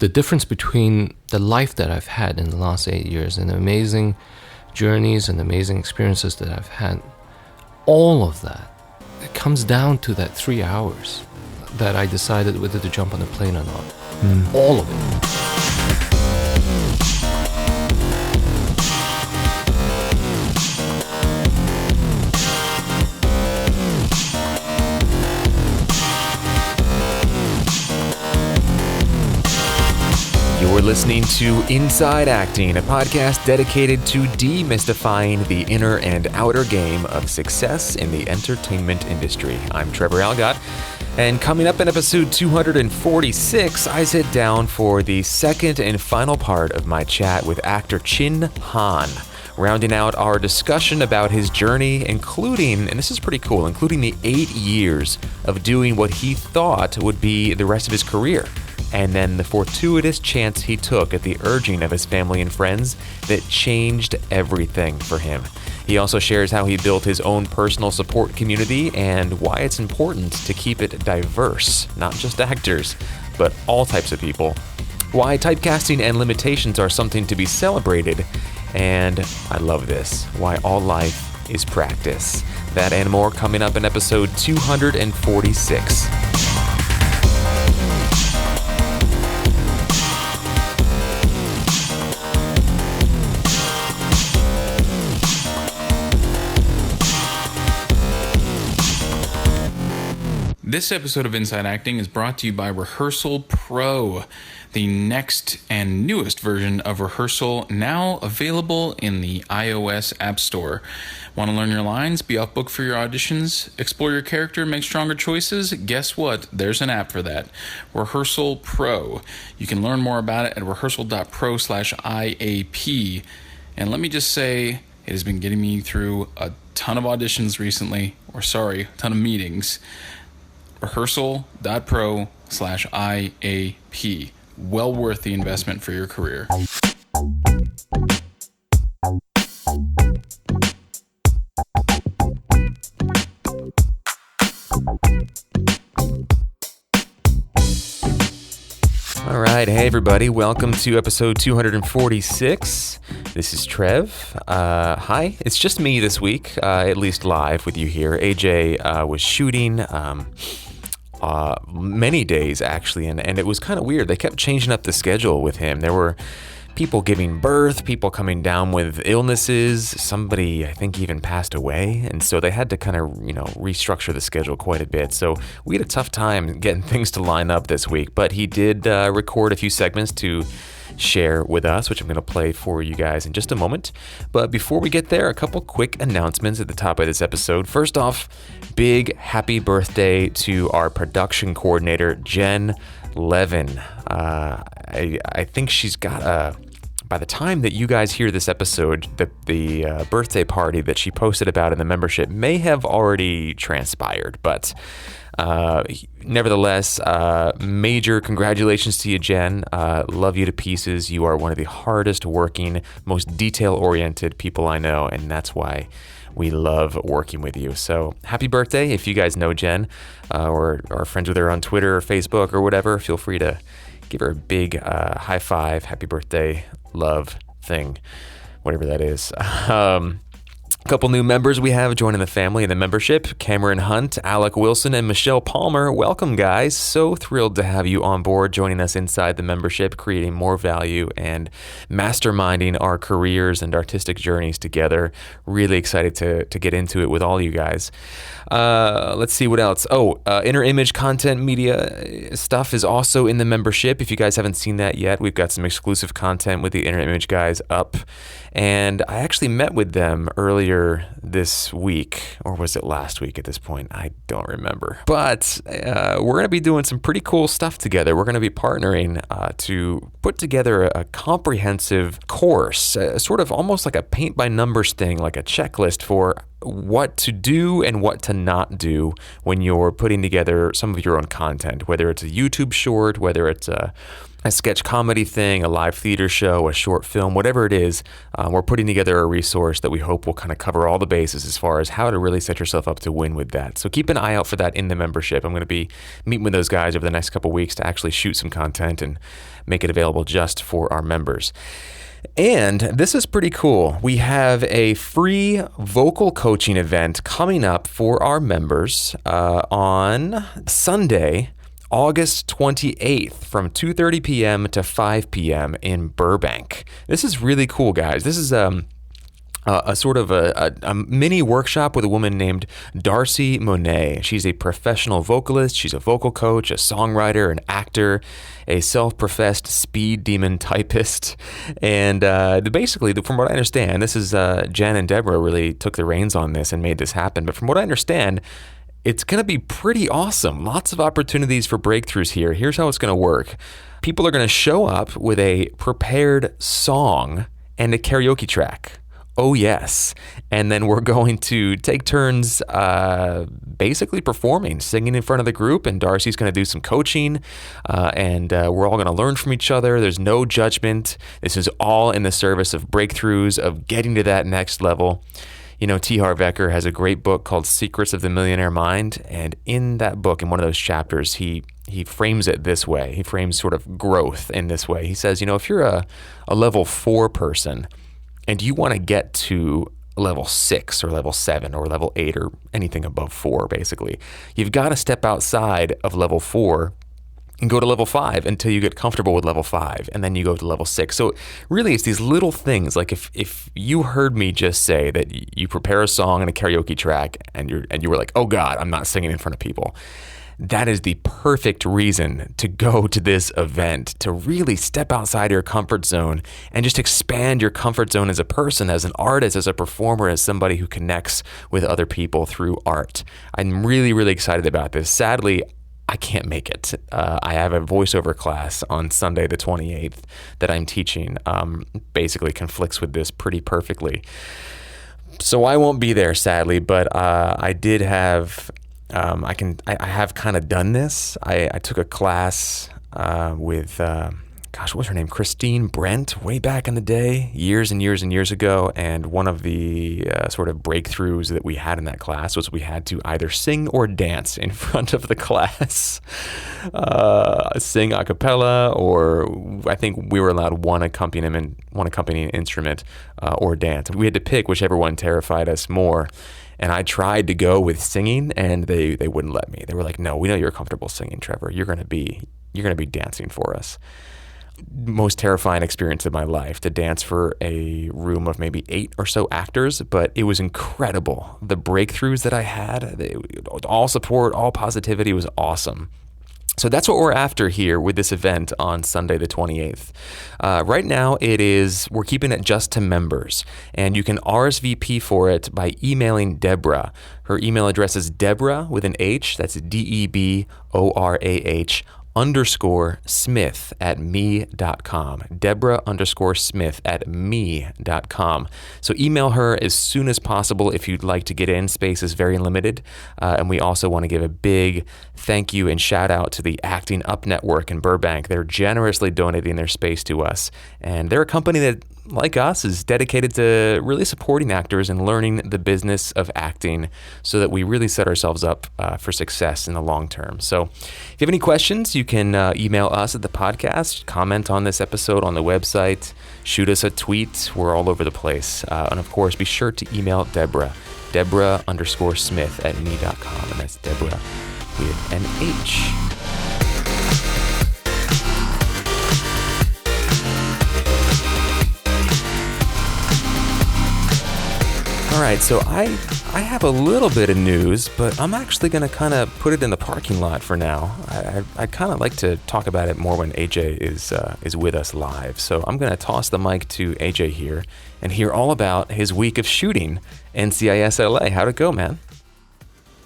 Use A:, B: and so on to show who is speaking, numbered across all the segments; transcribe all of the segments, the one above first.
A: the difference between the life that I've had in the last 8 years and the amazing journeys and amazing experiences that I've had, all of that, it comes down to that 3 hours that I decided whether to jump on a plane or not. All of it.
B: You're listening to Inside Acting, a podcast dedicated to demystifying the inner and outer game of success in the entertainment industry. I'm Trevor Algott, and coming up in episode 246, I sit down for the second and final part of my chat with actor Chin Han, rounding out our discussion about his journey, including, and this is pretty cool, including the 8 years of doing what he thought would be the rest of his career. And then the fortuitous chance he took at the urging of his family and friends that changed everything for him. He also shares how he built his own personal support community and why it's important to keep it diverse, not just actors, but all types of people. Why typecasting and limitations are something to be celebrated, and I love this, why all life is practice. That and more coming up in episode 246.
C: This episode of Inside Acting is brought to you by Rehearsal Pro, the next and newest version of Rehearsal, now available in the iOS App Store. Want to learn your lines, be off book for your auditions, explore your character, make stronger choices? Guess what? There's an app for that. Rehearsal Pro. You can learn more about it at rehearsal.pro/IAP. And let me just say, it has been getting me through a ton of auditions recently, a ton of meetings. rehearsal.pro/IAP. Well worth the investment for your career.
B: All right. Hey, everybody. Welcome to episode 246. This is Trev. Hi. It's just me this week, at least live with you here. AJ was shooting many days, actually, and it was kind of weird. They kept changing up the schedule with him. There were people giving birth, people coming down with illnesses. Somebody, I think, even passed away. And so they had to kind of, restructure the schedule quite a bit. So we had a tough time getting things to line up this week. But he did record a few segments to share with us, which I'm going to play for you guys in just a moment. But before we get there, a couple quick announcements at the top of this episode. First off, big happy birthday to our production coordinator, Jen Levin. I think she's got by the time that you guys hear this episode, the birthday party that she posted about in the membership may have already transpired, but nevertheless, major congratulations to you, Jen. Love you to pieces. You are one of the hardest working, most detail-oriented people I know, and that's why we love working with you. So happy birthday. If you guys know Jen or are friends with her on Twitter or Facebook or whatever, feel free to give her a big high five, happy birthday, love thing, whatever that is. A couple new members we have joining the family in the membership: Cameron Hunt, Alec Wilson, and Michelle Palmer. Welcome, guys. So thrilled to have you on board, joining us inside the membership, creating more value and masterminding our careers and artistic journeys together. Really excited to get into it with all you guys. Let's see what else. Inner Image content media stuff is also in the membership. If you guys haven't seen that yet, we've got some exclusive content with the Inner Image guys up. And I actually met with them earlier this week, or was it last week at this point? I don't remember. But we're going to be doing some pretty cool stuff together. We're going to be partnering to put together a comprehensive course, sort of almost like a paint by numbers thing, like a checklist for what to do and what to not do when you're putting together some of your own content, whether it's a YouTube short, whether it's a a sketch comedy thing, a live theater show, a short film, whatever it is, we're putting together a resource that we hope will kind of cover all the bases as far as how to really set yourself up to win with that. So keep an eye out for that in the membership. I'm going to be meeting with those guys over the next couple weeks to actually shoot some content and make it available just for our members. And this is pretty cool. We have a free vocal coaching event coming up for our members on Sunday, August 28th from 2:30 p.m. to 5 p.m. in Burbank. This is really cool, guys. This is a sort of a mini workshop with a woman named Darcy Monet. She's a professional vocalist. She's a vocal coach, a songwriter, an actor, a self-professed speed demon typist. And basically, from what I understand, this is Jen and Deborah really took the reins on this and made this happen. But from what I understand, it's going to be pretty awesome. Lots of opportunities for breakthroughs here. Here's how it's going to work. People are going to show up with a prepared song and a karaoke track. Oh, yes. And then we're going to take turns basically performing, singing in front of the group. And Darcy's going to do some coaching. And we're all going to learn from each other. There's no judgment. This is all in the service of breakthroughs, of getting to that next level. You know, T. Harv Eker has a great book called Secrets of the Millionaire Mind. And in that book, in one of those chapters, he frames it this way. He frames sort of growth in this way. He says, you know, if you're a level 4 person and you want to get to level 6 or level 7 or level 8 or anything above 4, basically, you've got to step outside of level 4 and go to level 5 until you get comfortable with level 5, and then you go to level 6. So really, it's these little things. Like if you heard me just say that you prepare a song and a karaoke track, and you were like, oh God, I'm not singing in front of people. That is the perfect reason to go to this event, to really step outside your comfort zone and just expand your comfort zone as a person, as an artist, as a performer, as somebody who connects with other people through art. I'm really, really excited about this. Sadly, I can't make it. I have a voiceover class on Sunday the 28th that I'm teaching. Basically conflicts with this pretty perfectly. So I won't be there, sadly, but I did have, I have kind of done this. I took a class with, what was her name? Christine Brent, way back in the day, years and years and years ago. And one of the sort of breakthroughs that we had in that class was we had to either sing or dance in front of the class. Sing a cappella, or I think we were allowed one accompanying instrument or dance. We had to pick whichever one terrified us more. And I tried to go with singing, and they wouldn't let me. They were like, "No, we know you're comfortable singing, Trevor. You're gonna be dancing for us." Most terrifying experience of my life, to dance for a room of maybe 8 or so actors, but it was incredible. The breakthroughs that I had, all support, all positivity, was awesome. So that's what we're after here with this event on Sunday the 28th. Right now we're keeping it just to members, and you can RSVP for it by emailing Deborah. Her email address is Deborah with an H, that's DEBORAH _Smith at me.com. Deborah _Smith at me.com. So email her as soon as possible if you'd like to get in. Space is very limited. And we also want to give a big thank you and shout out to the Acting Up Network in Burbank. They're generously donating their space to us. And they're a company that, like us, is dedicated to really supporting actors and learning the business of acting so that we really set ourselves up for success in the long term. So if you have any questions, you can email us at the podcast, comment on this episode on the website, shoot us a tweet. We're all over the place. And of course, be sure to email Deborah, Deborah_Smith at me.com. And that's Deborah with an H. All right, so I have a little bit of news, but I'm actually going to kind of put it in the parking lot for now. I'd kind of like to talk about it more when AJ is with us live. So I'm going to toss the mic to AJ here and hear all about his week of shooting NCIS LA. How'd it go, man?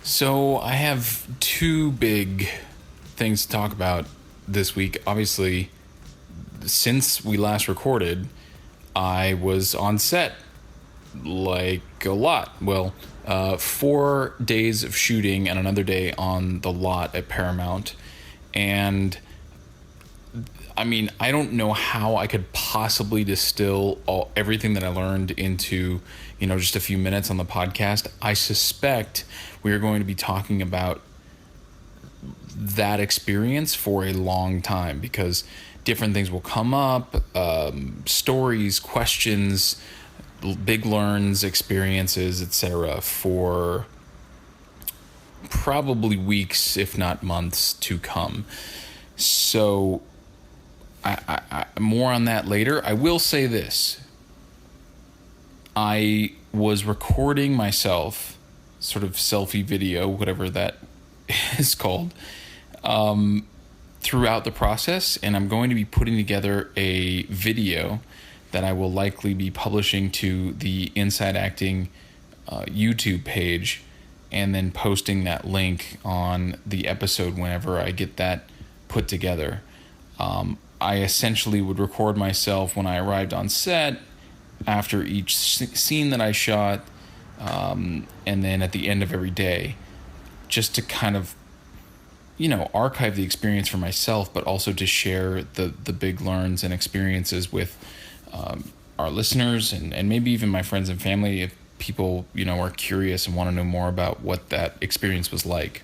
C: So I have 2 big things to talk about this week. Obviously, since we last recorded, I was on set. Like a lot. Well, 4 days of shooting and another day on the lot at Paramount. And I mean, I don't know how I could possibly distill everything that I learned into, just a few minutes on the podcast. I suspect we are going to be talking about that experience for a long time, because different things will come up, stories, questions, big learns, experiences, etc., for probably weeks, if not months, to come. So I more on that later. I will say this. I was recording myself, sort of selfie video, whatever that is called, throughout the process, and I'm going to be putting together a video that I will likely be publishing to the Inside Acting YouTube page, and then posting that link on the episode whenever I get that put together. I essentially would record myself when I arrived on set, after each scene that I shot, and then at the end of every day, just to kind of, archive the experience for myself, but also to share the big learns and experiences with our listeners, and maybe even my friends and family, if people, are curious and want to know more about what that experience was like.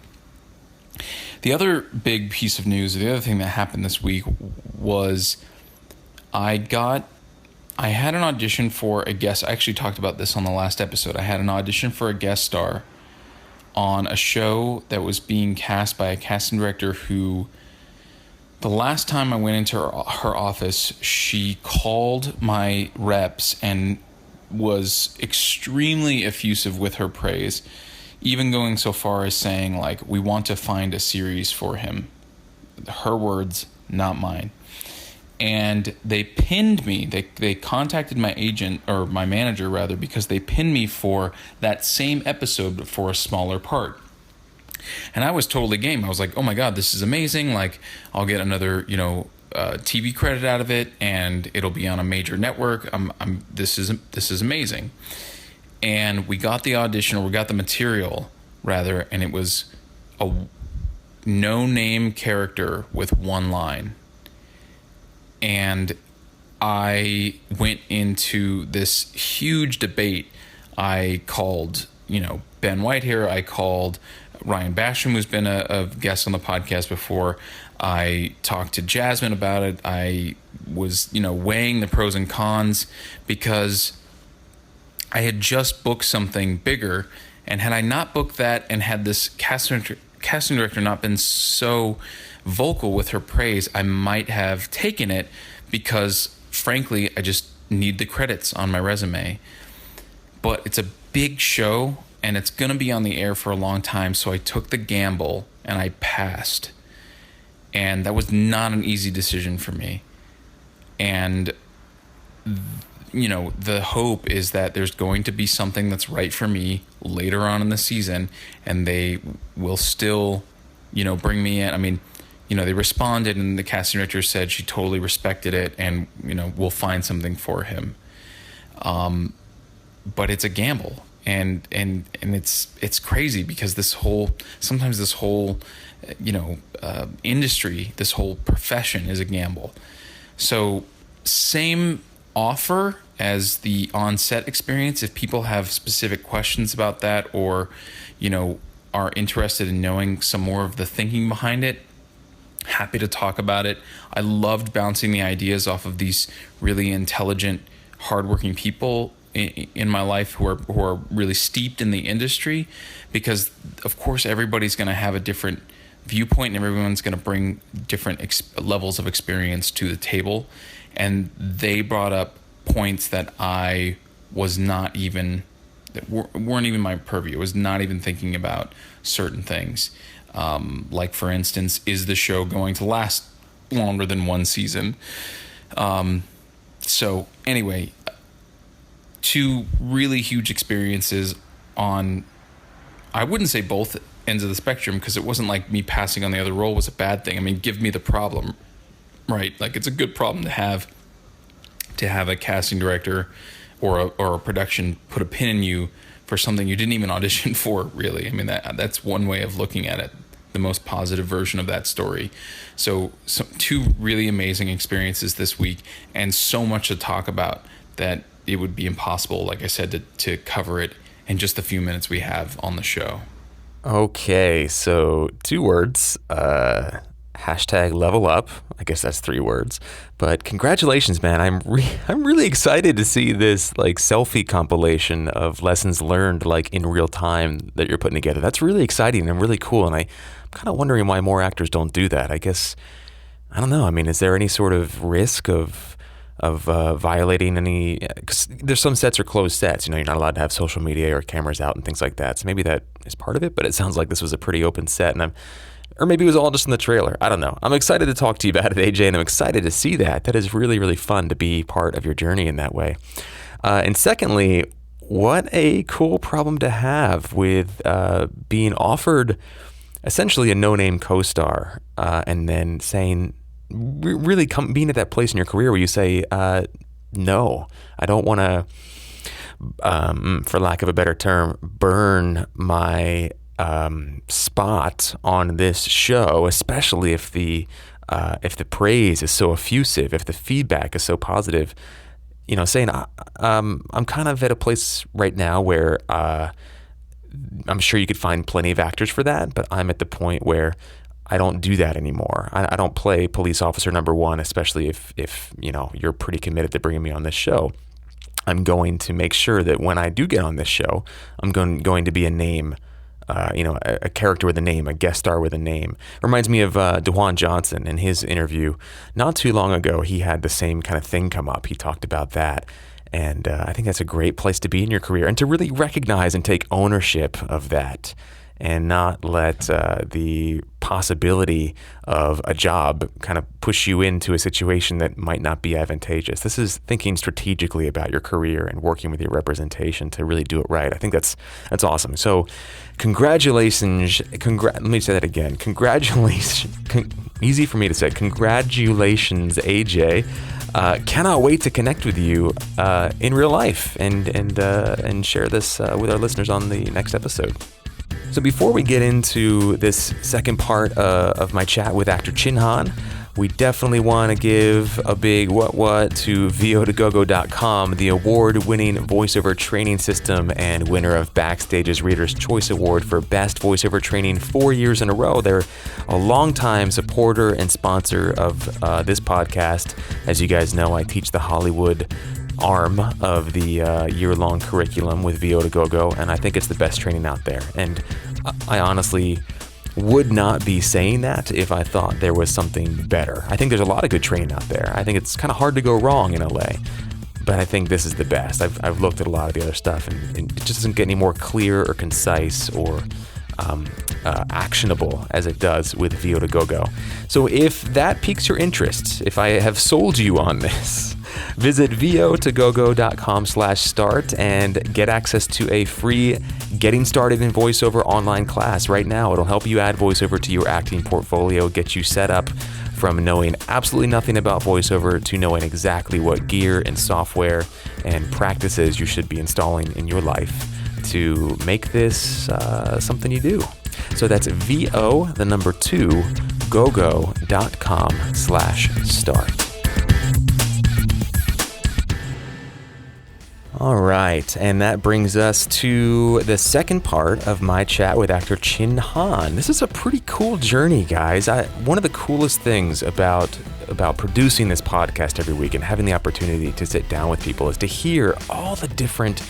C: The other big piece of news, the other thing that happened this week, was I had an audition for a guest. I actually talked about this on the last episode. I had an audition for a guest star on a show that was being cast by a casting director who, the last time I went into her office, she called my reps and was extremely effusive with her praise, even going so far as saying, like, we want to find a series for him. Her words, not mine. And they pinned me. They contacted my agent, or my manager rather, because they pinned me for that same episode but for a smaller part. And I was totally game. I was like, oh my God, this is amazing. Like, I'll get another, TV credit out of it, and it'll be on a major network. This is amazing. And we got the audition, or we got the material rather, and it was a no-name character with one line. And I went into this huge debate. I called, Ben Whitehair. I called Ryan Basham, who's been a guest on the podcast before. I talked to Jasmine about it. I was, weighing the pros and cons, because I had just booked something bigger. And had I not booked that, and had this casting director not been so vocal with her praise, I might have taken it, because frankly, I just need the credits on my resume. But it's a big show, and it's going to be on the air for a long time, so I took the gamble and I passed. And that was not an easy decision for me. And the hope is that there's going to be something that's right for me later on in the season, and they will still, bring me in. I mean, they responded, and the casting director said she totally respected it, and, we'll find something for him. But it's a gamble, and it's crazy, because this whole industry, this whole profession is a gamble. So same offer as the on-set experience. If people have specific questions about that, or, are interested in knowing some more of the thinking behind it, happy to talk about it. I loved bouncing the ideas off of these really intelligent, hardworking people in my life who are really steeped in the industry, because of course everybody's going to have a different viewpoint, and everyone's going to bring different levels of experience to the table. And they brought up points that I was not even, that weren't even my purview. I was not even thinking about certain things. Like, for instance, is the show going to last longer than one season? So anyway, two really huge experiences on, I wouldn't say both ends of the spectrum, because it wasn't like me passing on the other role was a bad thing. I mean, give me the problem, right? Like, it's a good problem to have a casting director or a production put a pin in you for something you didn't even audition for, really. I mean, that's one way of looking at it. the most positive version of that story. So two really amazing experiences this week, and so much to talk about that it would be impossible, like I said, to cover it in just the few minutes we have on the show.
B: Okay, so 2 words, hashtag level up. I guess that's 3 words, but congratulations, man. I'm really excited to see this like selfie compilation of lessons learned like in real time that you're putting together. That's really exciting and really cool. And I'm kind of wondering why more actors don't do that. I guess, I don't know. I mean, is there any sort of risk of violating any, because there's some sets are closed sets, you're not allowed to have social media or cameras out and things like that. So maybe that is part of it, but it sounds like this was a pretty open set, or maybe it was all just in the trailer. I don't know. I'm excited to talk to you about it, AJ, and I'm excited to see that. That is really, really fun to be part of your journey in that way. And secondly, what a cool problem to have with being offered essentially a no-name co-star and then saying, really being at that place in your career where you say, no, I don't want to, for lack of a better term, burn my spot on this show, especially if the praise is so effusive, if the feedback is so positive. Saying I'm kind of at a place right now where I'm sure you could find plenty of actors for that, but I'm at the point where I don't do that anymore. I don't play police officer number 1, especially if you're pretty committed to bringing me on this show. I'm going to make sure that when I do get on this show, I'm going to be a name, a character with a name, a guest star with a name. Reminds me of DeJuan Johnson in his interview not too long ago. He had the same kind of thing come up. He talked about that. And I think that's a great place to be in your career and to really recognize and take ownership of that, and not let the possibility of a job kind of push you into a situation that might not be advantageous. This is thinking strategically about your career and working with your representation to really do it right. I think that's awesome. So congratulations. Let me say that again. Congratulations. Easy for me to say. Congratulations, AJ. Cannot wait to connect with you in real life and share this with our listeners on the next episode. So before we get into this second part of my chat with actor Chin Han, we definitely want to give a big what to vo2gogo.com, the award-winning voiceover training system and winner of Backstage's Reader's Choice Award for Best Voiceover Training 4 years in a row. They're a longtime supporter and sponsor of this podcast. As you guys know, I teach the Hollywood arm of the year-long curriculum with Vo2Gogo, and I think it's the best training out there. And I honestly would not be saying that if I thought there was something better. I think there's a lot of good training out there. I think it's kind of hard to go wrong in LA, but I think this is the best. I've looked at a lot of the other stuff, and it just doesn't get any more clear or concise or actionable as it does with Vo2Gogo. So if that piques your interest, if I have sold you on this, visit vo2gogo.com/start and get access to a free Getting Started in Voiceover online class right now. It'll help you add voiceover to your acting portfolio, get you set up from knowing absolutely nothing about voiceover to knowing exactly what gear and software and practices you should be installing in your life to make this something you do. So that's vo2gogo.com/start. All right, and that brings us to the second part of my chat with actor Chin Han. This is a pretty cool journey, guys. One of the coolest things about producing this podcast every week and having the opportunity to sit down with people is to hear all the different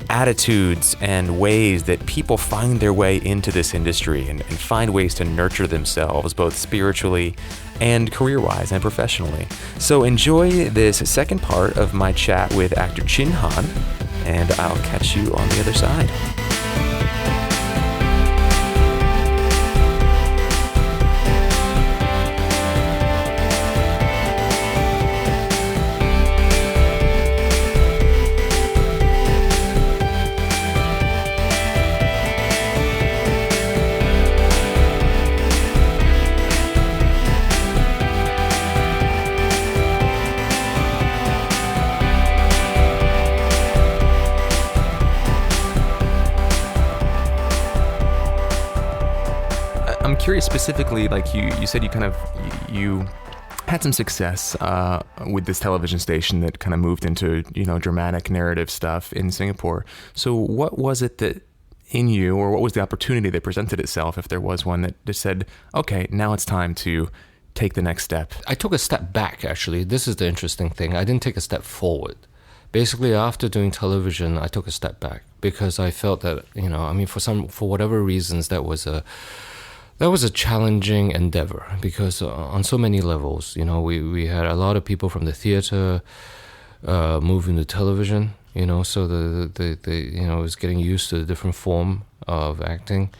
B: attitudes and ways that people find their way into this industry and find ways to nurture themselves both spiritually and career-wise and professionally. So enjoy this second part of my chat with actor Chin Han, and I'll catch you on the other side. curious specifically, like you said, you had some success with this television station that kind of moved into, dramatic narrative stuff in Singapore. So what was it that in you, or what was the opportunity that presented itself, if there was one, that just said, okay, now it's time to take the next step?
A: I took a step back, actually. This is the interesting thing. I didn't take a step forward. Basically, after doing television, I took a step back because I felt that, for whatever reasons, that was a challenging endeavor, because on so many levels, we had a lot of people from the theater move into television, so it was getting used to a different form of acting,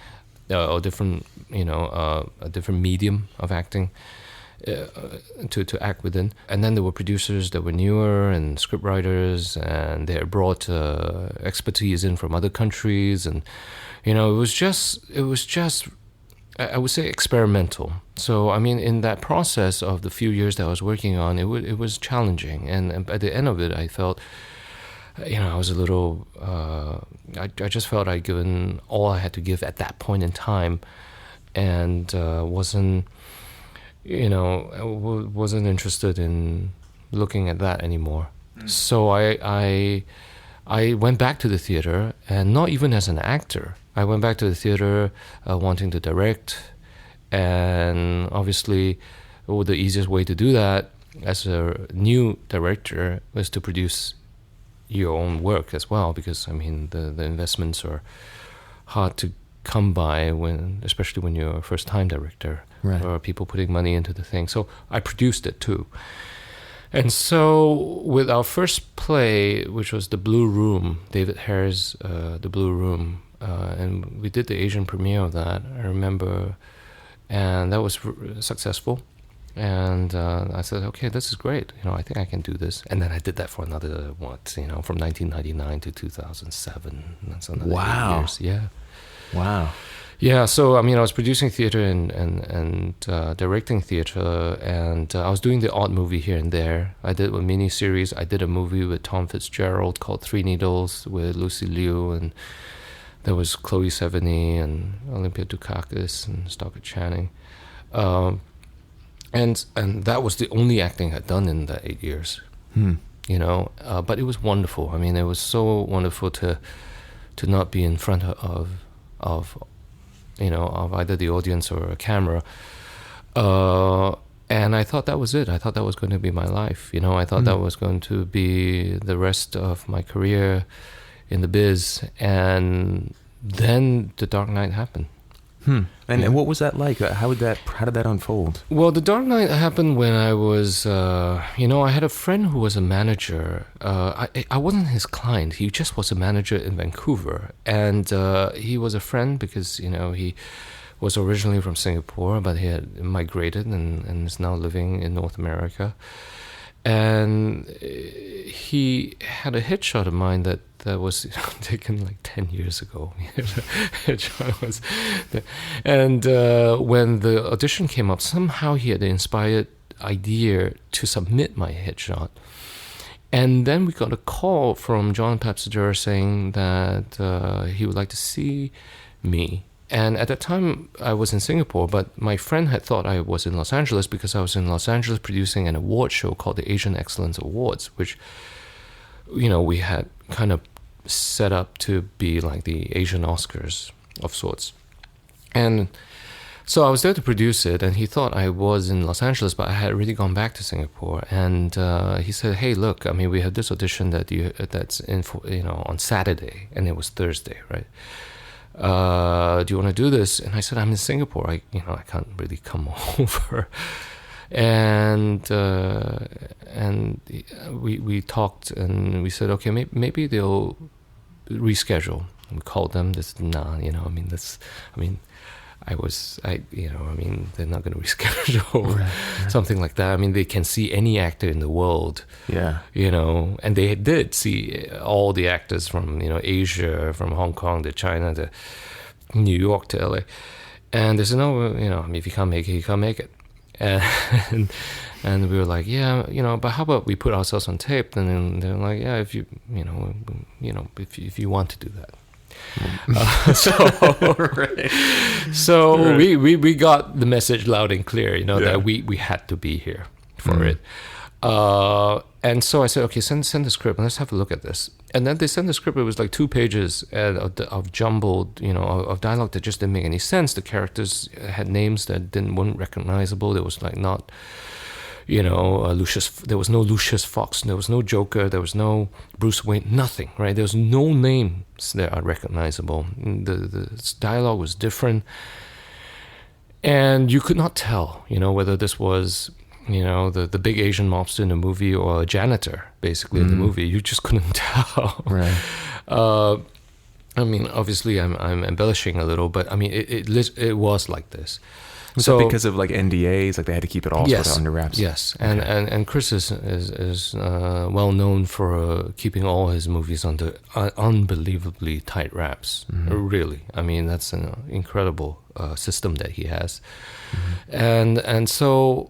A: or different, a different medium of acting. To act within. And then there were producers that were newer and scriptwriters, and they had brought expertise in from other countries, and it was just I would say experimental. So in that process of the few years that I was working on, it was challenging, and at the end of it I felt I was a little I just felt I'd given all I had to give at that point in time, and wasn't interested in looking at that anymore. So I went back to the theater, and not even as an actor. I went back to the theater wanting to direct, and obviously the easiest way to do that as a new director was to produce your own work as well, because the investments are hard to come by, especially when you're a first-time director.
B: Right.
A: Or people putting money into the thing. So I produced it too. And so with our first play, which was The Blue Room, David Hare's The Blue Room, and we did the Asian premiere of that, I remember, and that was successful. And I said, okay, this is great. I think I can do this. And then I did that for another, from 1999 to 2007. That's another 8 years. Yeah.
B: Wow.
A: Yeah, so I was producing theater and directing theater, and I was doing the odd movie here and there. I did a mini series. I did a movie with Tom Fitzgerald called Three Needles with Lucy Liu, and there was Chloe Sevigny and Olympia Dukakis and Stockard Channing, and that was the only acting I'd done in the 8 years. But it was wonderful. It was so wonderful to not be in front of either the audience or a camera. And I thought that was it. I thought that was going to be my life. I thought that was going to be the rest of my career in the biz. And then The Dark Knight happened.
B: And what was that like? How did that unfold?
A: Well, The Dark Knight happened when I was, I had a friend who was a manager. I wasn't his client. He just was a manager in Vancouver. And he was a friend because, he was originally from Singapore, but he had migrated and is now living in North America. And he had a headshot of mine that was taken like 10 years ago. And when the audition came up, somehow he had the inspired idea to submit my headshot. And then we got a call from John Papsiger saying that he would like to see me. And at that time, I was in Singapore, but my friend had thought I was in Los Angeles because I was in Los Angeles producing an award show called the Asian Excellence Awards, which, we had kind of set up to be like the Asian Oscars of sorts. And so I was there to produce it, and he thought I was in Los Angeles, but I had already gone back to Singapore. And he said, hey, look, we have this audition that's in for, on Saturday, and it was Thursday, right? Do you want to do this? And I said, I'm in Singapore. I can't really come over. And we talked, and we said, okay, maybe they'll reschedule. We called them. They're not going to reschedule something like that. They can see any actor in the world.
B: Yeah.
A: And they did see all the actors from, Asia, from Hong Kong to China to New York to LA. And they said, no, if you can't make it, you can't make it. And we were like, yeah, but how about we put ourselves on tape? And then they're like, yeah, if you want to do that.
B: Right.
A: So we got the message loud and clear, you know,
B: Yeah.
A: that we had to be here for it. And so I said, okay, send the script and let's have a look at this. And then they sent the script. It was like 2 pages of jumbled, you know, of dialogue that just didn't make any sense. The characters had names that weren't recognizable. There was like not, you know, Lucius. There was no Lucius Fox. There was no Joker. There was no Bruce Wayne. Nothing, right? There was no names that are recognizable. The dialogue was different, and you could not tell, you know, whether this was, you know, the big Asian mobster in the movie or a janitor, basically, in the movie. You just couldn't tell.
B: Right.
A: I mean, obviously, I'm embellishing a little, but I mean, it was like this.
B: Was that because of like NDAs? Like they had to keep it all sort of under wraps?
A: Yes, and Chris is well known for keeping all his movies under unbelievably tight wraps. Really, I mean, that's an incredible system that he has, and so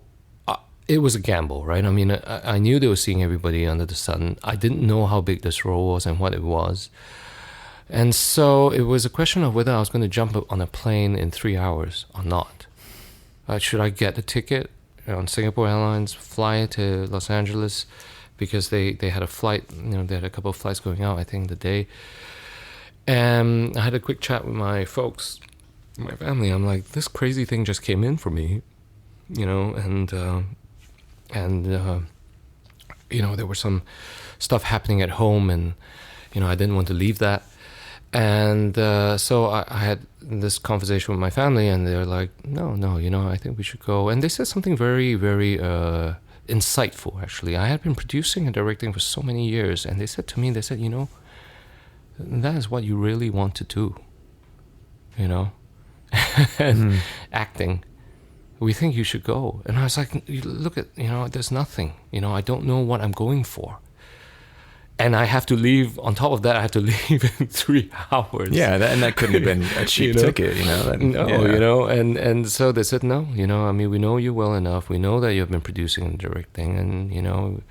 A: it was a gamble, right? I mean, I knew they were seeing everybody under the sun. I didn't know how big this role was and what it was. And so it was a question of whether I was going to jump on a plane in 3 hours or not. Should I get a ticket on Singapore Airlines, fly to Los Angeles, because they had a flight, you know, they had a couple of flights going out, I think, the day. And I had a quick chat with my folks, my family. I'm like, this crazy thing just came in for me, you know, and you know, there was some stuff happening at home, and you know, I didn't want to leave that. And so I had this conversation with my family, and they're like, no, you know, I think we should go. And they said something very, very insightful, actually. I had been producing and directing for so many years, and they said to me, you know, that is what you really want to do, you know, and acting. We think you should go. And I was like, look at, you know, there's nothing, you know, I don't know what I'm going for. And I have to leave, on top of that, I have to leave in 3 hours.
B: Yeah, and that couldn't have been a cheap
A: you know?
B: ticket, you know?
A: You know, and so they said, no, you know, I mean, we know you well enough. We know that you've been producing and directing, and, you know,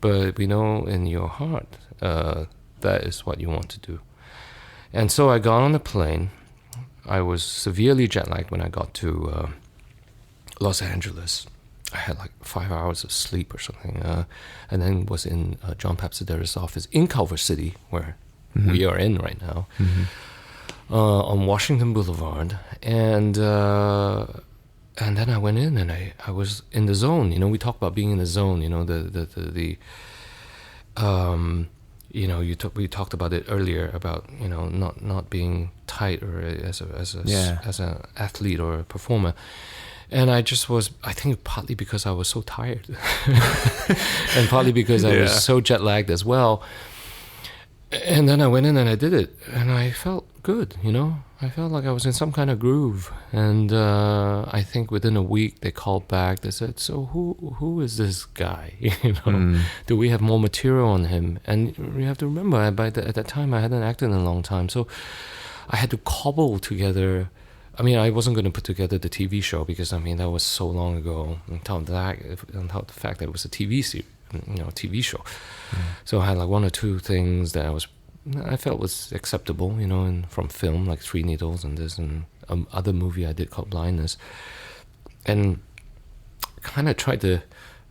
A: but we know in your heart that is what you want to do. And so I got on the plane. I was severely jet lagged when I got to Los Angeles. I had like 5 hours of sleep or something, and then was in John Papsideris' office in Culver City, where we are in right now, on Washington Boulevard, and then I went in and I was in the zone. You know, we talk about being in the zone. You know, you know, we talked about it earlier about, you know, not being tight or as an athlete or a performer. And I just was, I think partly because I was so tired and partly because I was so jet lagged as well. And then I went in and I did it, and I felt good, you know. I felt like I was in some kind of groove. And I think within a week they called back. They said, so who is this guy? You know, do we have more material on him? And you have to remember, at that time I hadn't acted in a long time. So I had to cobble together. I mean, I wasn't going to put together the TV show because, I mean, that was so long ago. On top of the fact that it was a TV series, you know, TV show. So I had like 1 or 2 things that I felt was acceptable, you know, from film, like 3 Needles and this, and other movie I did called Blindness, and kind of tried to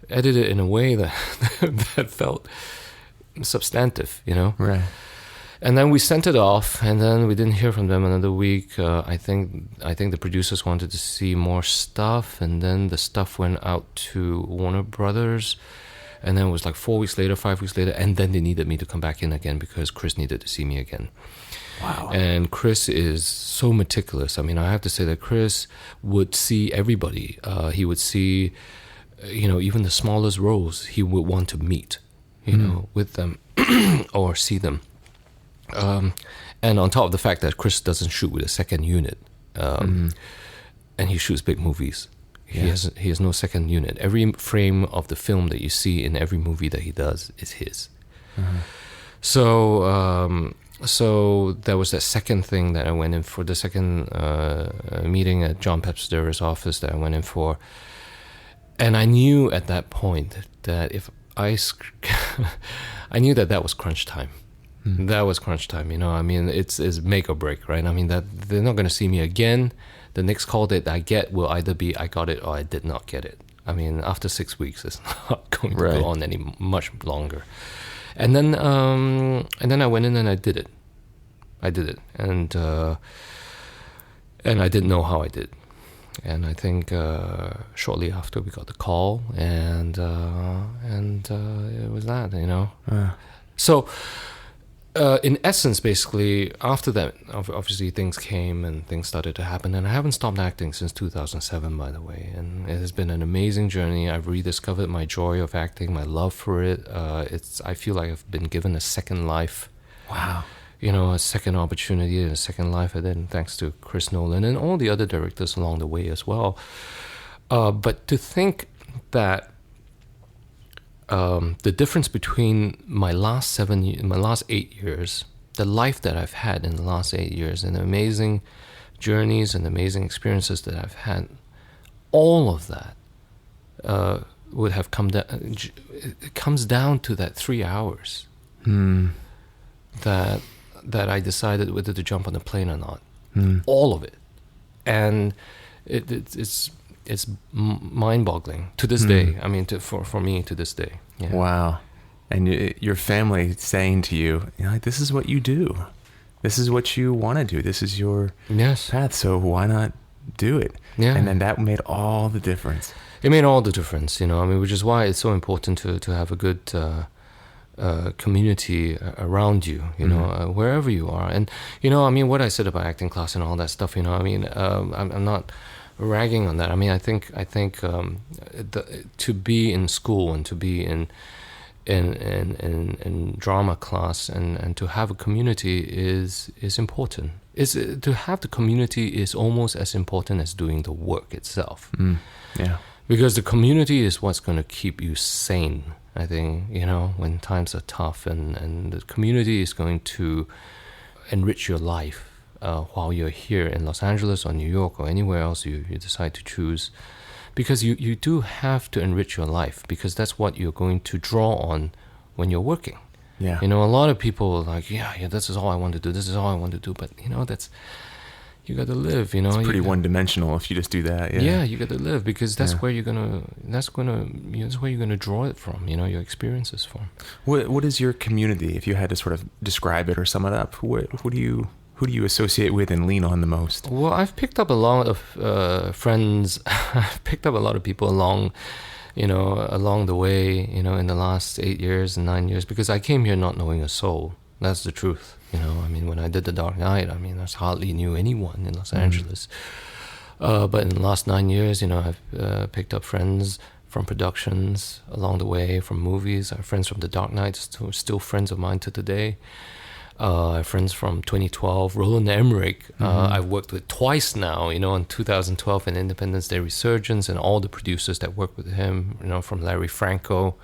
A: edit it in a way that that felt substantive, you know.
B: Right.
A: And then we sent it off, and then we didn't hear from them another week. I think the producers wanted to see more stuff, and then the stuff went out to Warner Brothers, and then it was like 4 weeks later, 5 weeks later, and then they needed me to come back in again because Chris needed to see me again.
B: Wow.
A: And Chris is so meticulous. I mean, I have to say that Chris would see everybody. He would see, you know, even the smallest roles he would want to meet, you know, with them or see them. And on top of the fact that Chris doesn't shoot with a second unit, and he shoots big movies. He has no second unit. Every frame of the film that you see in every movie that he does is his. So there was that second thing that I went in for, the second meeting at John Papsideris' office that I went in for. And I knew at that point that if I knew that was crunch time. That was crunch time. I mean, it's make or break, right? I mean, that they're not going to see me again. The next call that I get will either be I got it or I did not get it. I mean, after 6 weeks, it's not going to go on any much longer. And then I went in and I did it. And I didn't know how I did. And I think shortly after we got the call, and it was that, So, in essence, basically, after that, obviously things came and things started to happen. And I haven't stopped acting since 2007, by the way. And it has been an amazing journey. I've rediscovered my joy of acting, my love for it. I feel like I've been given a second life.
B: Wow.
A: A second opportunity, a second life, and then thanks to Chris Nolan and all the other directors along the way as well. But to think that the difference between my last 8 years, the life that I've had in the last 8 years, and the amazing journeys and amazing experiences that I've had, all of that would have come down. It comes down to that 3 hours. That I decided whether to jump on a plane or not. All of it. And it's mind-boggling to this day. I mean, for me to this day. Yeah.
B: Wow. And your family saying to you, this is what you do. This is what you want to do. This is your path. So why not do it?
A: Yeah.
B: And then that made all the difference.
A: It made all the difference, I mean, which is why it's so important to have a good community around you, wherever you are. And, I mean, what I said about acting class and all that stuff, I mean, I'm not ragging on that. I mean, I think to be in school and to be in drama class and to have a community is important. To have the community is almost as important as doing the work itself.
B: Yeah.
A: Because the community is what's going to keep you sane, I think, when times are tough, and the community is going to enrich your life while you're here in Los Angeles or New York or anywhere else you decide to choose. Because you do have to enrich your life, because that's what you're going to draw on when you're working.
B: Yeah.
A: A lot of people are like, yeah, this is all I want to do. This is all I want to do. But, that's... You got to live,
B: It's pretty one-dimensional if you just do that.
A: Yeah, you got to live, because that's where you're gonna draw it from. Your experiences from.
B: What is your community? If you had to sort of describe it or sum it up, who do you associate with and lean on the most?
A: Well, I've picked up a lot of friends. I've picked up a lot of people along the way. In the last 8 years and 9 years, because I came here not knowing a soul. That's the truth. I mean, when I did The Dark Knight, I mean, I hardly knew anyone in Los Angeles. But in the last 9 years, I've picked up friends from productions along the way, from movies. I have friends from The Dark Knight, still friends of mine to today. I have friends from 2012. Roland Emmerich, I've worked with twice now, in 2012 in Independence Day Resurgence, and all the producers that worked with him, from Larry Franco,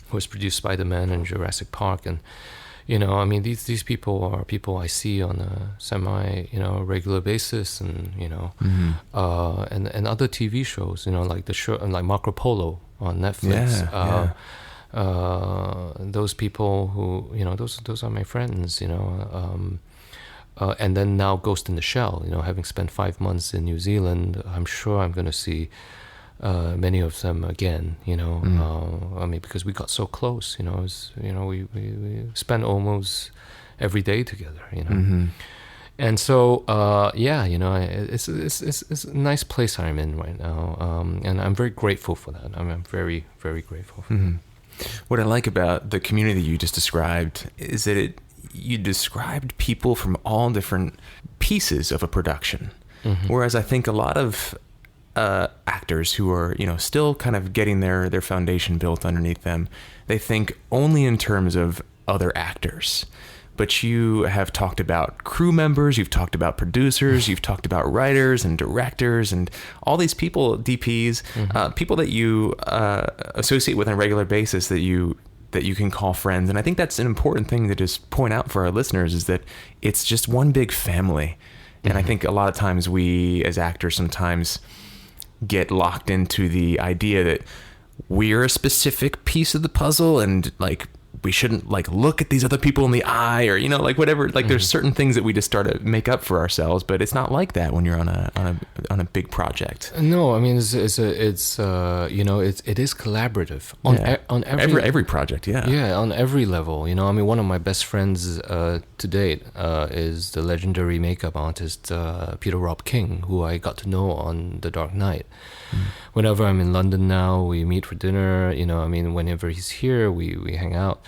A: who has produced Spider-Man and Jurassic Park, and I mean, these people are people I see on a regular basis, and and other TV shows, like the show, like Marco Polo on Netflix. Those people who, those are my friends, and then now Ghost in the Shell, having spent 5 months in New Zealand, I'm sure I'm going to see many of them again, I mean, because we got so close, we spent almost every day together, and so it's a nice place I'm in right now, and I'm very grateful for that. I'm very, very grateful for that.
B: What I like about the community you just described is that you described people from all different pieces of a production, whereas I think a lot of actors who are, still kind of getting their foundation built underneath them, they think only in terms of other actors. But you have talked about crew members, you've talked about producers, you've talked about writers and directors and all these people, DPs, people that you associate with on a regular basis that you can call friends. And I think that's an important thing to just point out for our listeners, is that it's just one big family. And I think a lot of times we as actors sometimes get locked into the idea that we're a specific piece of the puzzle, and like we shouldn't like look at these other people in the eye, or you know, like whatever. Like there's certain things that we just start to make up for ourselves, but it's not like that when you're on a big project.
A: No, I mean it is collaborative on
B: every project. Yeah,
A: on every level. You know, I mean, one of my best friends to date is the legendary makeup artist Peter Rob King, who I got to know on The Dark Knight. Whenever I'm in London now, we meet for dinner. You know, I mean, whenever he's here, we hang out.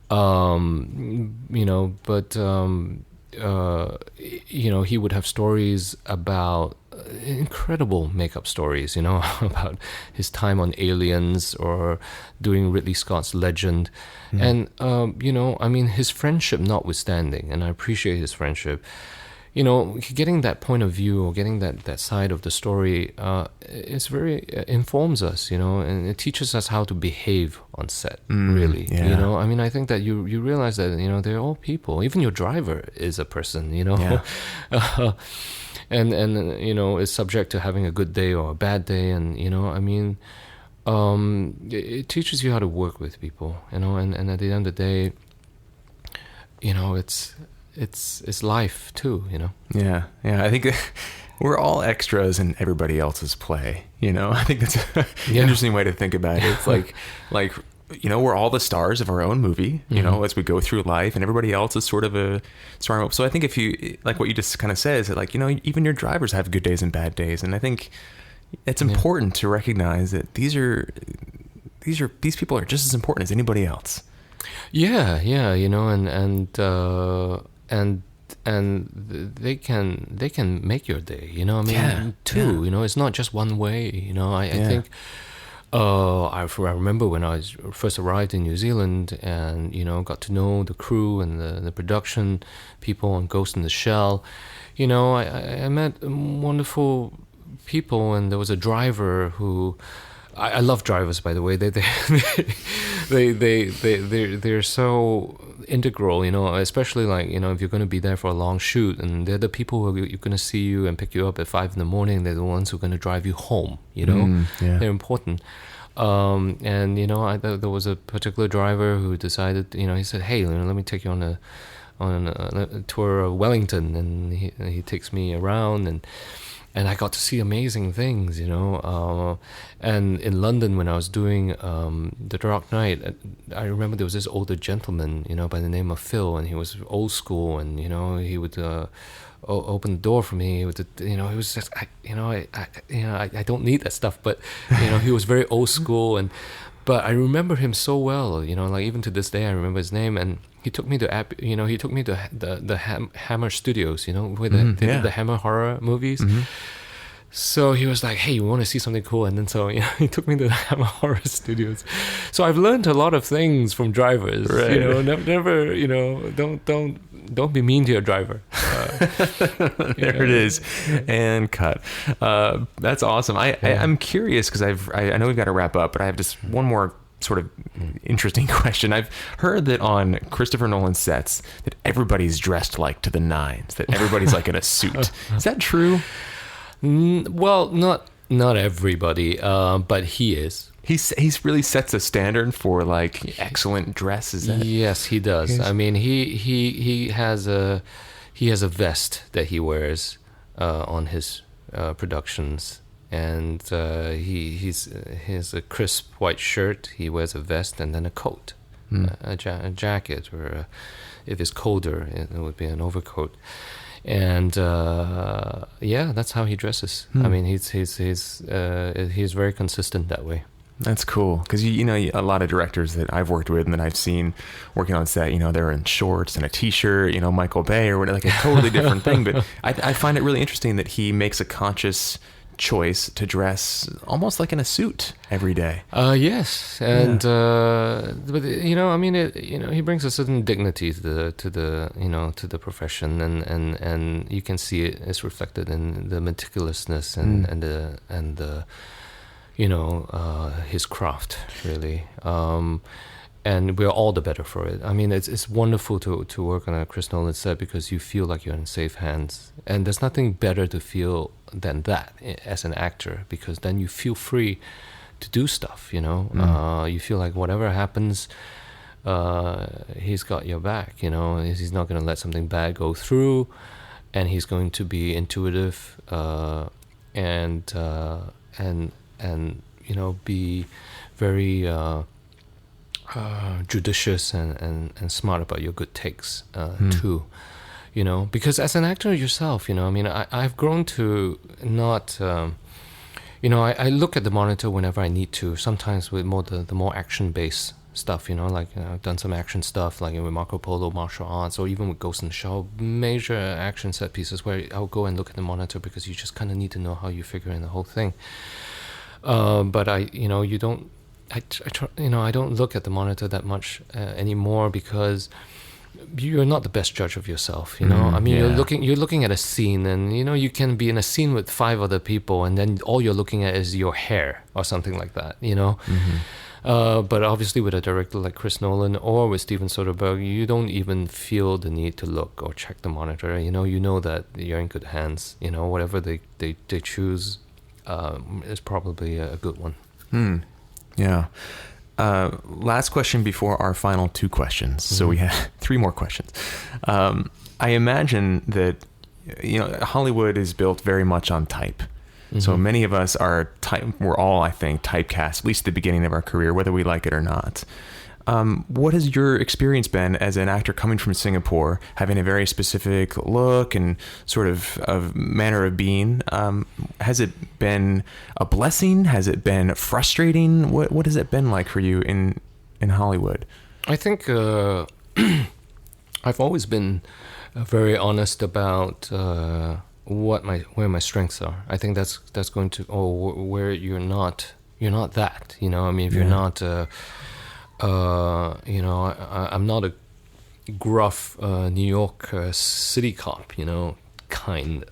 A: You know, but you know, he would have stories about incredible makeup stories, you know, about his time on Aliens or doing Ridley Scott's Legend. And, you know, I mean, his friendship notwithstanding, and I appreciate his friendship, you know, getting that point of view or getting that side of the story, informs us, you know, and it teaches us how to behave on set, really.
B: Yeah.
A: You know, I mean, I think that you realize that, you know, they're all people. Even your driver is a person, you know.
B: Yeah.
A: And you know, is subject to having a good day or a bad day. And, you know, I mean, it teaches you how to work with people, you know, and at the end of the day, you know, it's life too, you know.
B: Yeah. I think we're all extras in everybody else's play, you know. I think that's an interesting way to think about it. It's like you know, we're all the stars of our own movie, you know, as we go through life, and everybody else is sort of a star. So I think if you, like what you just kind of said, is that like, you know, even your drivers have good days and bad days. And I think it's important to recognize that these people are just as important as anybody else.
A: Yeah, you know, and they can make your day, you know. I mean, you know, it's not just one way, you know. I think I remember when I first arrived in New Zealand, and you know, got to know the crew and the production people on Ghost in the Shell. You know, I met wonderful people, and there was a driver who. I love drivers, by the way. They're so integral, you know, especially like, you know, if you're going to be there for a long shoot, and they're the people who are going to see you and pick you up at 5 a.m. They're the ones who are going to drive you home, you know. They're important. And, you know, there was a particular driver who decided, you know, he said, hey, you know, let me take you on a tour of Wellington, and he takes me around, and I got to see amazing things, you know. And in London, when I was doing The Dark Knight, I remember there was this older gentleman, you know, by the name of Phil, and he was old school, and, you know, he would open the door for me. He would, you know, he was just, I don't need that stuff, but, you know, he was very old school, but I remember him so well, you know, like even to this day, I remember his name, and he took me to the Hammer Studios, you know, where they did the Hammer horror movies. So he was like, hey, you want to see something cool? And then so, you know, he took me to the Hammer Horror Studios. So I've learned a lot of things from drivers, right. You know, never, you know, don't be mean to your driver.
B: There it is. And cut. That's awesome. I'm curious, because I know we've got to wrap up, but I have just one more sort of interesting question. I've heard that on Christopher Nolan's sets that everybody's dressed like to the nines, that everybody's like in a suit. Is that true?
A: Well, not everybody, but he is.
B: He's really sets a standard for like excellent dress. Is that?
A: Yes, he does. I mean, he has a vest that he wears on his productions, and he has a crisp white shirt. He wears a vest and then a coat, a jacket, or if it's colder, it would be an overcoat. And that's how he dresses. I mean, he's very consistent that way.
B: That's cool, because you know, a lot of directors that I've worked with and that I've seen working on set, you know, they're in shorts and a t-shirt, you know, Michael Bay or whatever, like a totally different thing. But I find it really interesting that he makes a conscious choice to dress almost like in a suit every day.
A: Yes, and but you know, I mean, you know, he brings a certain dignity to the profession, and you can see it as reflected in the meticulousness and the you know, his craft, really. And we're all the better for it. I mean, it's wonderful to work on a Chris Nolan set, because you feel like you're in safe hands. And there's nothing better to feel than that as an actor, because then you feel free to do stuff, you know. You feel like whatever happens, he's got your back. You know, he's not going to let something bad go through, and he's going to be intuitive and you know, be very judicious and smart about your good takes too. You know, because as an actor yourself, you know, I mean, I've grown to not. You know, I look at the monitor whenever I need to. Sometimes with more the more action-based stuff, you know, like I've done some action stuff, like with Marco Polo, martial arts, or even with Ghost in the Shell, major action set pieces where I'll go and look at the monitor because you just kind of need to know how you figure in the whole thing. But you know, you don't. I try, you know, I don't look at the monitor that much anymore because you're not the best judge of yourself, you know. I mean, you're looking at a scene, and you know, you can be in a scene with 5 other people, and then all you're looking at is your hair or something like that, you know. But obviously, with a director like Chris Nolan or with Steven Soderbergh, you don't even feel the need to look or check the monitor. You know that you're in good hands. You know, whatever they choose is probably a good one.
B: Yeah. Last question before our final 2 questions. So we have 3 more questions. I imagine that, you know, Hollywood is built very much on type. So many of us are we're all, I think, typecast, at least at the beginning of our career, whether we like it or not. What has your experience been as an actor coming from Singapore, having a very specific look and sort of manner of being? Has it been a blessing? Has it been frustrating? What has it been like for you in Hollywood?
A: I think I've always been very honest about where my strengths are. I think that's going to where you're not that. You know, I mean, if you're not. You know, I'm not a gruff New York city cop, you know, kind.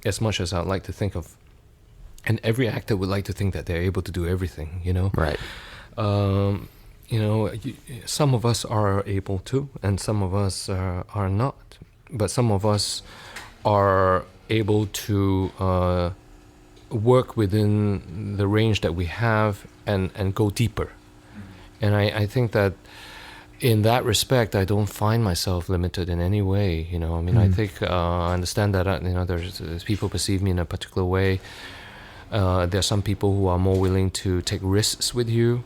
A: As much as I'd like to think of, and every actor would like to think that they're able to do everything, you know.
B: Right.
A: You know, some of us are able to, and some of us are not. But some of us are able to work within the range that we have and go deeper. And I think that in that respect, I don't find myself limited in any way. You know, I mean, I think I understand that you know, there's people perceive me in a particular way. There are some people who are more willing to take risks with you,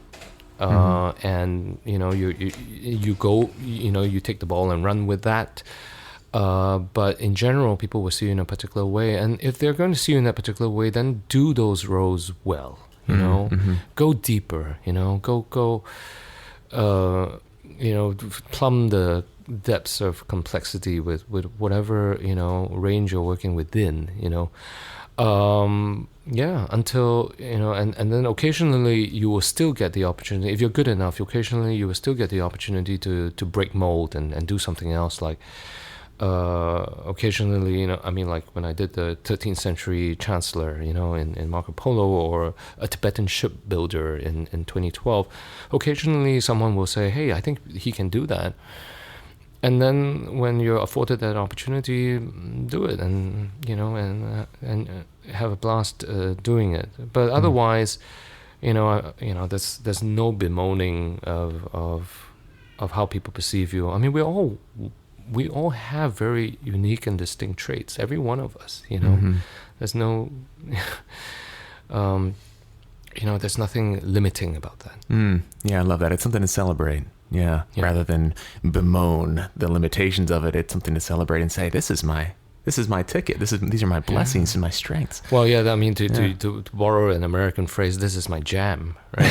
A: and you know, you go, you know, you take the ball and run with that. But in general, people will see you in a particular way, and if they're going to see you in that particular way, then do those roles well. You know, go deeper. You know, go. You know, plumb the depths of complexity with whatever, you know, range you're working within. You know, yeah. Until, you know, and then occasionally you will still get the opportunity, if you're good enough. Occasionally you will still get the opportunity to break mold and do something else. Like occasionally, you know, I mean, like when I did the 13th century chancellor, you know, in Marco Polo, or a Tibetan shipbuilder in 2012, occasionally someone will say, hey, I think he can do that. And then when you're afforded that opportunity, do it, and, you know, and have a blast doing it. But otherwise, you know, there's no bemoaning of how people perceive you. I mean, we all have very unique and distinct traits, every one of us, you know. There's no you know, there's nothing limiting about that.
B: Yeah, I love that. It's something to celebrate. Yeah. Rather than bemoan the limitations of it, it's something to celebrate and say, this is my ticket. These are my blessings and my strengths.
A: Well, yeah, I mean, to borrow an American phrase, this is my jam, right?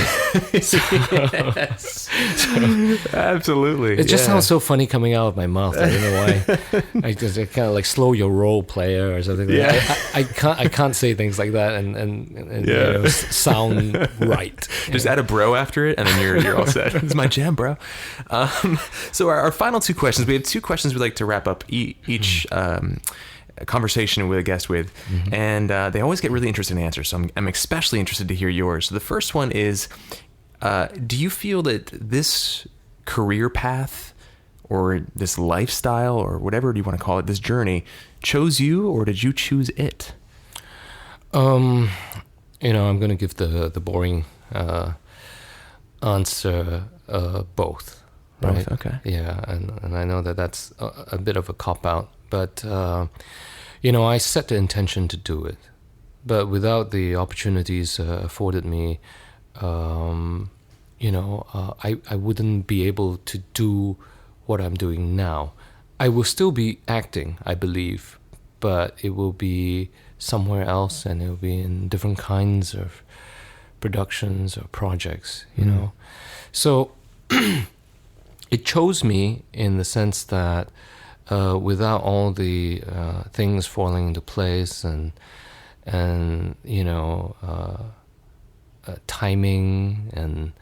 B: Yes. Absolutely.
A: It just sounds so funny coming out of my mouth. I don't know why. I kind of like slow your roll, player, or something. Like that. I can't say things like that and you know, sound right.
B: Just add a bro after it, and then you're all set. It's my jam, bro. So our final 2 questions. We have 2 questions we'd like to wrap up each. Conversation with a guest with, and they always get really interesting answers, so I'm especially interested to hear yours. So the first one is, do you feel that this career path or this lifestyle or whatever you want to call it, this journey, chose you, or did you choose it?
A: You know, I'm going to give the boring answer, both.
B: both.
A: Right?
B: Okay.
A: Yeah, and I know that that's a bit of a cop out, but you know, I set the intention to do it, but without the opportunities afforded me, you know, I wouldn't be able to do what I'm doing now. I will still be acting, I believe, but it will be somewhere else, and it will be in different kinds of productions or projects, you know. So it chose me in the sense that without all the things falling into place and you know, timing and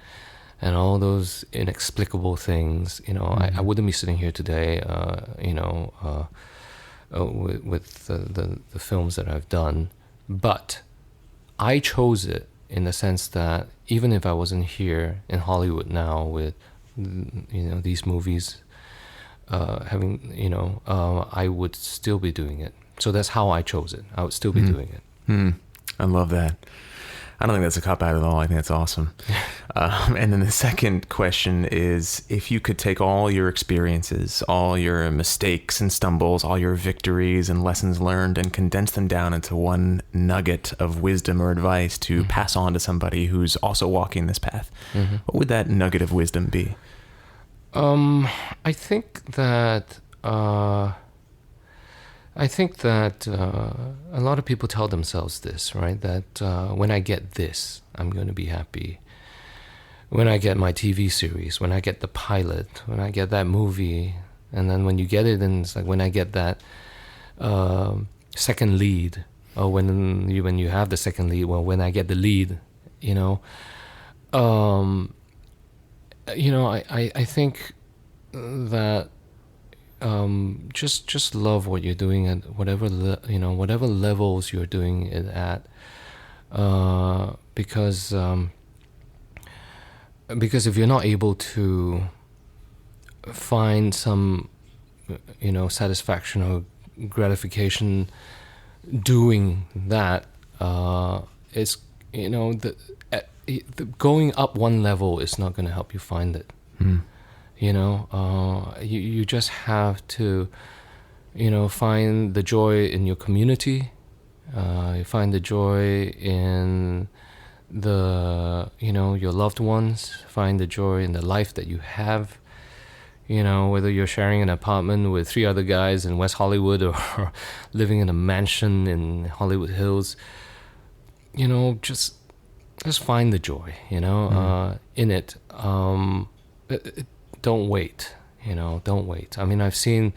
A: all those inexplicable things, you know, I wouldn't be sitting here today, you know, with the films that I've done. But I chose it in the sense that even if I wasn't here in Hollywood now with, you know, these movies, having, you know, I would still be doing it. So that's how I chose it. I would still be doing it.
B: I love that. I don't think that's a cop out at all. I think that's awesome. And then the second question is, if you could take all your experiences, all your mistakes and stumbles, all your victories and lessons learned, and condense them down into one nugget of wisdom or advice to pass on to somebody who's also walking this path, what would that nugget of wisdom be?
A: I think that a lot of people tell themselves this, right? That when I get this, I'm going to be happy. When I get my TV series, when I get the pilot, when I get that movie, and then when you get it, and it's like when I get that second lead, or when you have the second lead, well, when I get the lead, you know. You know, I think that just love what you're doing at whatever whatever levels you're doing it at, because if you're not able to find some, you know, satisfaction or gratification doing that, it's, you know, the going up one level is not going to help you find it. You know, you just have to, you know, find the joy in your community. You find the joy in you know, your loved ones. Find the joy in the life that you have. You know, whether you're sharing an apartment with 3 other guys in West Hollywood or living in a mansion in Hollywood Hills. You know, just find the joy, you know, in it. Don't wait, you know, don't wait. I mean, I've seen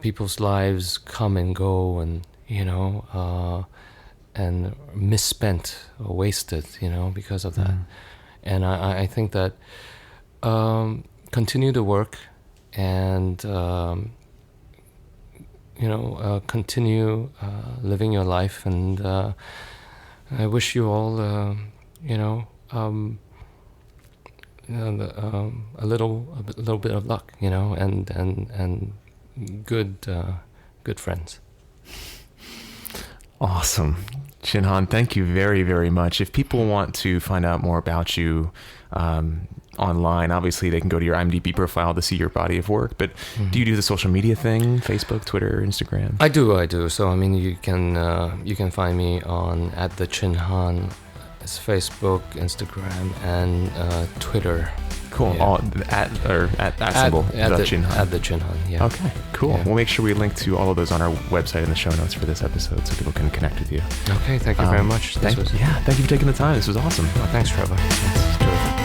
A: people's lives come and go, and, you know, and misspent or wasted, you know, because of that. And I think that continue to work and, you know, continue living your life. And I wish you all, you know, a little bit of luck, you know, and good friends.
B: Awesome. Chin Han, thank you very, very much. If people want to find out more about you online, obviously they can go to your IMDb profile to see your body of work, but do you do the social media thing, Facebook, Twitter, Instagram? I
A: do. So, I mean, you can find me on @TheChinHan. It's Facebook, Instagram, and Twitter.
B: Cool.
A: Yeah.
B: All at symbol.
A: @TheChinHan. Yeah.
B: Okay. Cool.
A: Yeah.
B: We'll make sure we link to all of those on our website in the show notes for this episode, so people can connect with you.
A: Okay. Thank you very much.
B: Thank you for taking the time. This was awesome.
A: Oh, thanks, Trevor. That's terrific.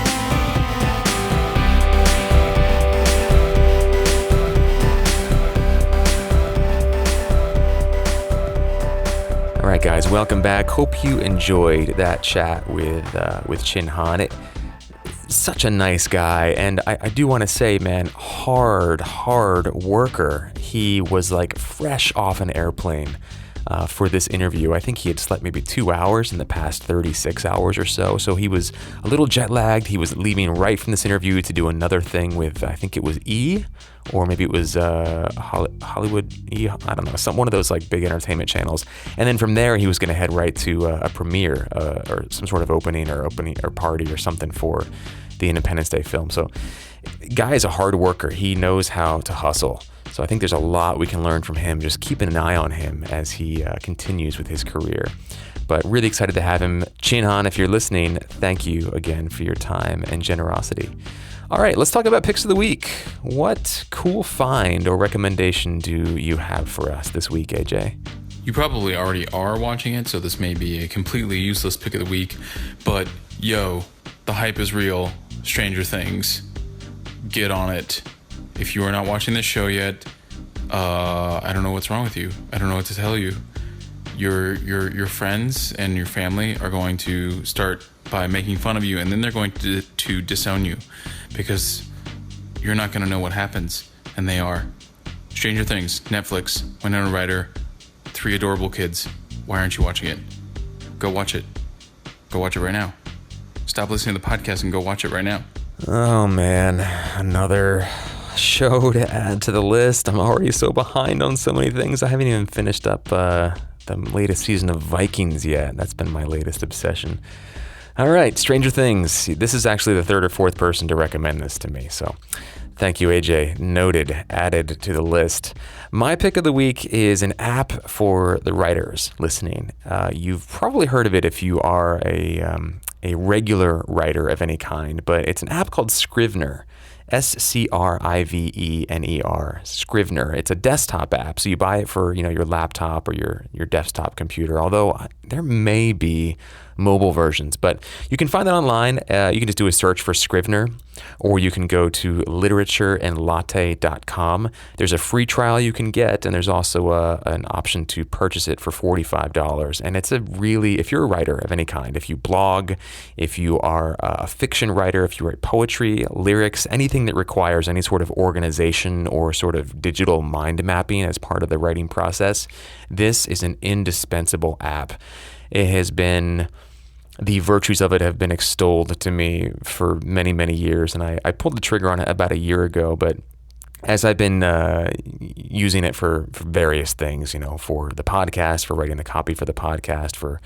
B: All right, guys, welcome back. Hope you enjoyed that chat with Chin Han. Such a nice guy, and I do want to say, man, hard worker. He was like fresh off an airplane for this interview. I think he had slept maybe 2 hours in the past 36 hours or so. So he was a little jet lagged. He was leaving right from this interview to do another thing with, I think it was E, or maybe it was Hollywood E, I don't know, one of those like big entertainment channels. And then from there, he was going to head right to a premiere or some sort of opening or party or something for the Independence Day film. So Guy is a hard worker. He knows how to hustle. So I think there's a lot we can learn from him, just keeping an eye on him as he continues with his career. But really excited to have him. Chin Han, if you're listening, thank you again for your time and generosity. All right, let's talk about picks of the week. What cool find or recommendation do you have for us this week, AJ?
C: You probably already are watching it, so this may be a completely useless pick of the week. But yo, the hype is real. Stranger Things. Get on it. If you are not watching this show yet, I don't know what's wrong with you. I don't know what to tell you. Your friends and your family are going to start by making fun of you, and then they're going to disown you because you're not going to know what happens, and they are. Stranger Things, Netflix, Winona Ryder, 3 adorable kids. Why aren't you watching it? Go watch it. Go watch it right now. Stop listening to the podcast and go watch it right now.
B: Oh man, another show to add to the list. I'm already so behind on so many things. I haven't even finished up the latest season of Vikings yet. That's been my latest obsession. All right, Stranger Things. This is actually the 3rd or 4th person to recommend this to me. So thank you, AJ. Noted, added to the list. My pick of the week is an app for the writers listening. You've probably heard of it if you are a regular writer of any kind, but it's an app called Scrivener. Scrivener. Scrivener. It's a desktop app, so you buy it for your laptop or your desktop computer. Although there may be mobile versions, but you can find that online. You can just do a search for Scrivener, or you can go to literatureandlatte.com. There's a free trial you can get, and there's also an option to purchase it for $45. And it's if you're a writer of any kind, if you blog, if you are a fiction writer, if you write poetry, lyrics, anything that requires any sort of organization or sort of digital mind mapping as part of the writing process, this is an indispensable app. It has been, the virtues of it have been extolled to me for many, many years. And I pulled the trigger on it about a year ago, but as I've been using it for various things, for the podcast, for writing the copy for the podcast, for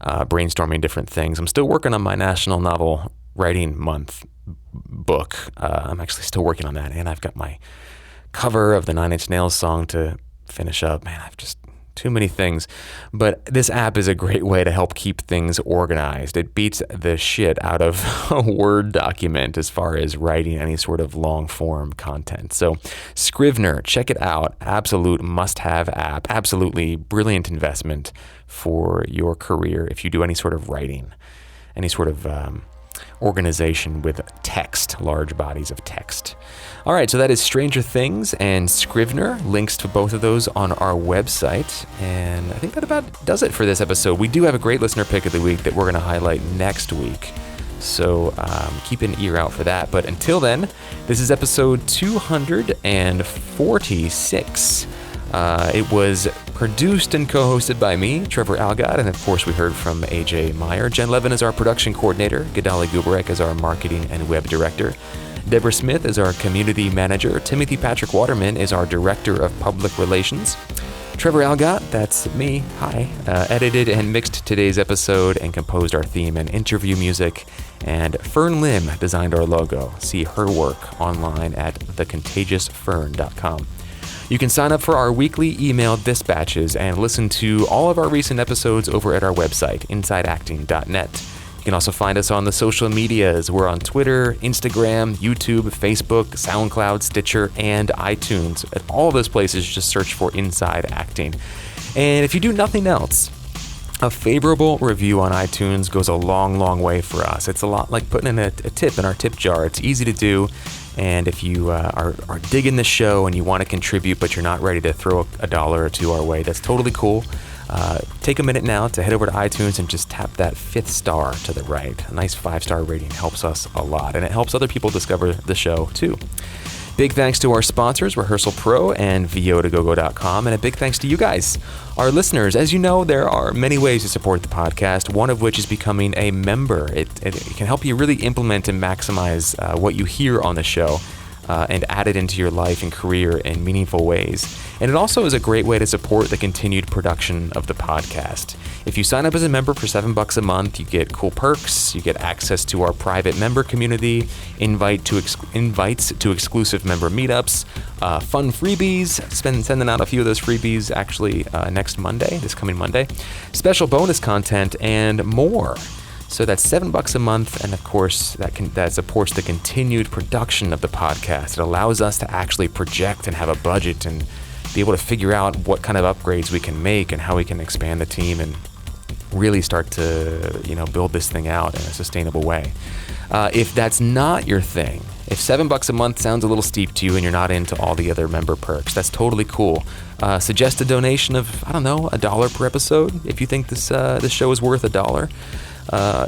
B: brainstorming different things, I'm still working on my National Novel Writing Month book. I'm actually still working on that. And I've got my cover of the 9 Inch Nails song to finish up. Man, I've just too many things. But this app is a great way to help keep things organized. It beats the shit out of a Word document as far as writing any sort of long form content. So Scrivener, check it out. Absolute must-have app. Absolutely brilliant investment for your career if you do any sort of writing, any sort of organization with text, large bodies of text. All right, so that is Stranger Things and Scrivener. Links to both of those on our website. And I think that about does it for this episode. We do have a great listener pick of the week that we're going to highlight next week. So keep an ear out for that. But until then, this is episode 246. It was produced and co-hosted by me, Trevor Algott, and of course we heard from AJ Meyer. Jen Levin is our production coordinator. Gadali Gubarek is our marketing and web director. Deborah Smith is our community manager. Timothy Patrick Waterman is our director of public relations. Trevor Algott, that's me, hi, edited and mixed today's episode and composed our theme and interview music. And Fern Lim designed our logo. See her work online at thecontagiousfern.com. You can sign up for our weekly email dispatches and listen to all of our recent episodes over at our website, insideacting.net. You can also find us on the social medias. We're on Twitter, Instagram, YouTube, Facebook, SoundCloud, Stitcher, and iTunes. At all of those places, just search for Inside Acting. And if you do nothing else, a favorable review on iTunes goes a long, long way for us. It's a lot like putting in a tip in our tip jar. It's easy to do. And if you are digging the show and you want to contribute, but you're not ready to throw $1 or $2 our way, that's totally cool. Take a minute now to head over to iTunes and just tap that 5th star to the right. A nice 5-star rating helps us a lot, and it helps other people discover the show too. Big thanks to our sponsors, Rehearsal Pro and VO2GoGo.com, and a big thanks to you guys, our listeners. As you know, there are many ways to support the podcast, one of which is becoming a member. It can help you really implement and maximize what you hear on the show. and add it into your life and career in meaningful ways. And it also is a great way to support the continued production of the podcast. If you sign up as a member for $7 a month, you get cool perks, you get access to our private member community, invites to exclusive member meetups, fun freebies, sending out a few of those freebies actually this coming Monday, special bonus content, and more. So that's $7 a month, and of course that supports the continued production of the podcast. It allows us to actually project and have a budget and be able to figure out what kind of upgrades we can make and how we can expand the team and really start to build this thing out in a sustainable way. If that's not your thing, if $7 a month sounds a little steep to you and you're not into all the other member perks, that's totally cool. Suggest a donation of $1 per episode if you think this show is worth $1.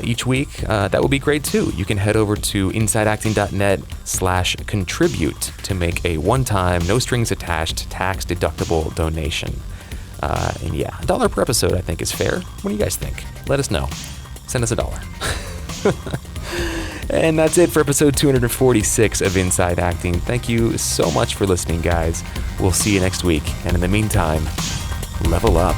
B: Each week, that would be great too. You can head over to insideacting.net/contribute to make a one-time, no strings attached, tax-deductible donation. And yeah, $1 per episode I think is fair. What do you guys think? Let us know. Send us $1. And that's it for episode 246 of Inside Acting. Thank you so much for listening, guys. We'll see you next week. And in the meantime, level up.